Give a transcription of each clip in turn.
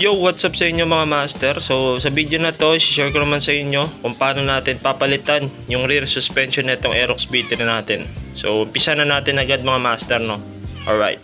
Yo, what's up sa inyo mga master? So, sa video na to, share ko naman sa inyo kung paano natin papalitan yung rear suspension nitong Aerox B3 natin. So, umpisa na natin agad mga master, no? Alright.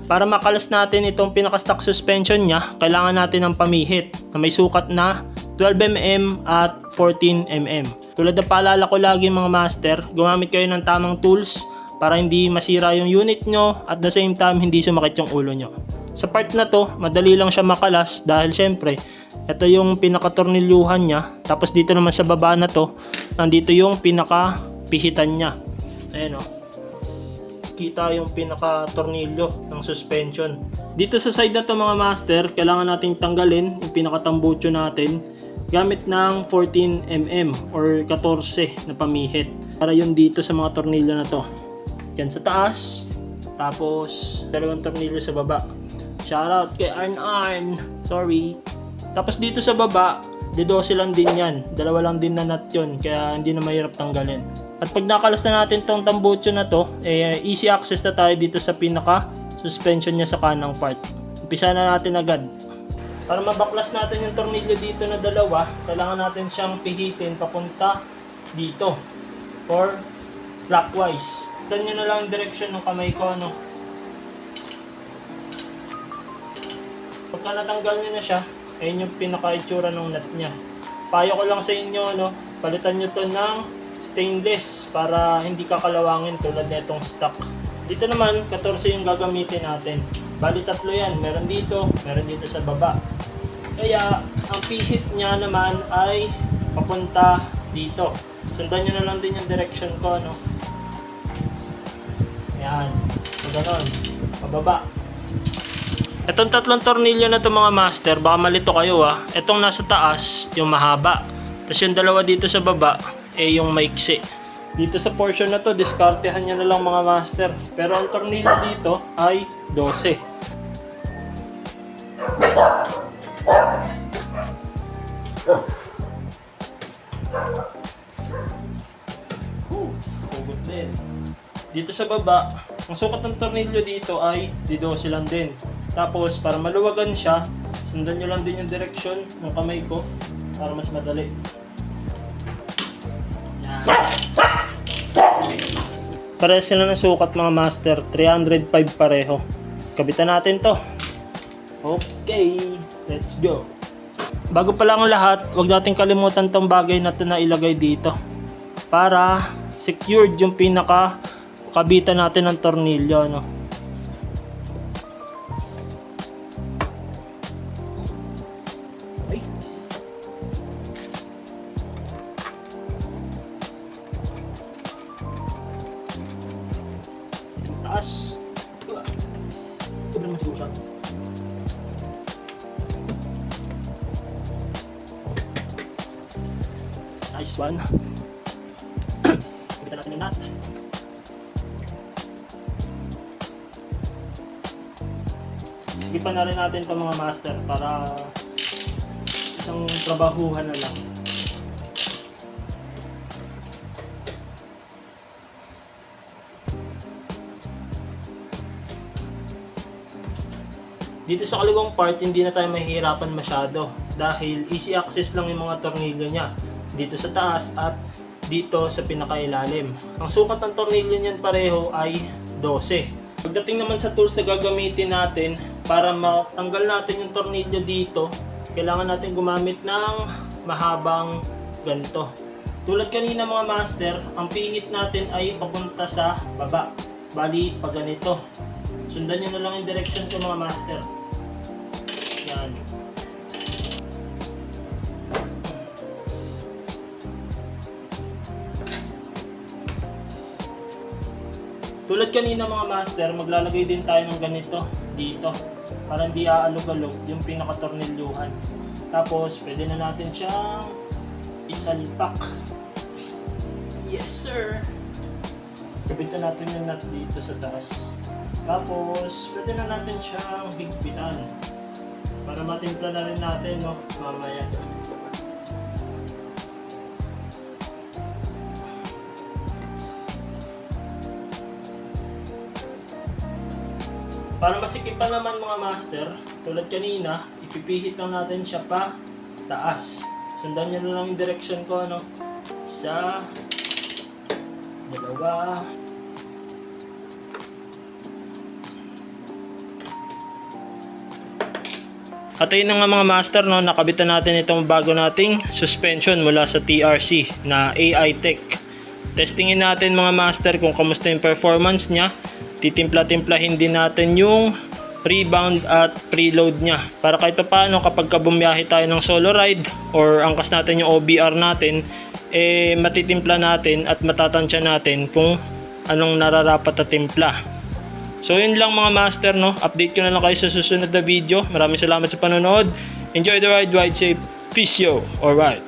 Para makalas natin itong pinaka-stock suspension niya, kailangan natin ng pamihit na may sukat na 12mm at 14mm. Tulad na paalala ko lagi mga master, gumamit kayo ng tamang tools para hindi masira yung unit nyo at the same time hindi sumakit yung ulo nyo. Sa part na to, madali lang siya makalas dahil syempre, ito yung pinaka-tornilyuhan niya. Tapos dito naman sa baba na to, nandito yung pinaka-pihitan niya. Ayan o. Kita yung pinaka-tornilyo ng suspension. Dito sa side na to mga master, kailangan nating tanggalin yung pinaka-tambucho natin gamit ng 14mm or 14 na pamihit. Para yun dito sa mga tornilyo na to. Yan sa taas, tapos dalawang tornilyo sa baba. Shoutout kay Arn. Sorry. Tapos dito sa baba, D12 lang din yan. Dalawa lang din na nut yun. Kaya hindi na mahirap tanggalin. At pag nakalas na natin tong tambucho na to, easy access na tayo dito sa pinaka suspension niya sa kanang part. Umpisa na natin agad. Para mabaklas natin yung tornilyo dito na dalawa, kailangan natin siyang pihitin papunta dito. Or clockwise. Tignan nyo na lang ang direction ng kamay ko, ano. Pagka natanggal nyo na siya, ayun yung pinaka-itsura ng nut niya. Payo ko lang sa inyo, no, palitan nyo to ng stainless para hindi kakalawangin tulad netong stock. Dito naman, 14 yung gagamitin natin. Bali tatlo yan, meron dito sa baba. Kaya, ang pihit niya naman ay papunta dito. Sundan nyo na lang din yung direction ko, no. Ayan, so ganon, pababa. Itong tatlong tornilyo na to mga master, baka malito kayo ah. Itong nasa taas, yung mahaba. Tapos yung dalawa dito sa baba, yung maiksi. Dito sa portion na to, diskartehan nyo na lang mga master. Pero ang tornilyo dito ay 12. Hugot din. Dito sa baba, ang sukat ng tornilyo dito ay D12 lang din. Tapos, para maluwagan siya, sundan nyo lang din yung direction ng kamay ko para mas madali. Yan. Parehas sila ng sukat mga master, 305 pareho. Kabitan natin to. Okay, let's go. Bago pa lang ang lahat, huwag natin kalimutan tong bagay na ito na ilagay dito. Para secured yung pinaka kabitan natin ng tornilyo, no? Ay. Sa taas. Ito naman siguro siya. Nice one. Kabitan natin yung nut. Sigipan na rin natin itong mga master para isang trabahuhan na lang. Dito sa kaliwang part, hindi na tayo mahihirapan masyado dahil easy access lang yung mga tornilyo niya dito sa taas at dito sa pinakailalim. Ang sukat ng tornilyo niyan pareho ay 12. Pagdating naman sa tools na gagamitin natin, para matanggal natin yung tornilyo dito, kailangan natin gumamit ng mahabang ganito. Tulad kanina mga master, ang pihit natin ay papunta sa baba. Bali, pag ganito. Sundan nyo na lang yung direction ko mga master. Yan. Tulad kanina mga master, maglalagay din tayo ng ganito dito para hindi aalog-alog yung pinaka-tornilyuhan. Tapos, pwede na natin siyang isalpak. Yes sir! Kabitan natin yung nut dito sa taas. Tapos, pwede na natin siyang higpitan para matimpla na rin natin, no, mamaya. Para masikipan naman mga master, tulad kanina, ipipihit lang natin siya pa taas. Sundan nyo na lang yung direction ko, ano? Isa, dalawa, at ayun na nga mga master, no, nakabitan natin itong bago nating suspension mula sa TRC na AI Tech. Testingin natin mga master kung kamusta yung performance niya. Titimpla-timplahin din natin yung rebound at preload niya. Para kahit paano kapag bumiyahe tayo ng solo ride or angkas natin yung OBR natin, matitimpla natin at matatansya natin kung anong nararapat na timpla. So yun lang mga master, no. Update ko na lang kayo sa susunod na video. Maraming salamat sa panonood. Enjoy the ride, ride safe. Peace yo. Alright.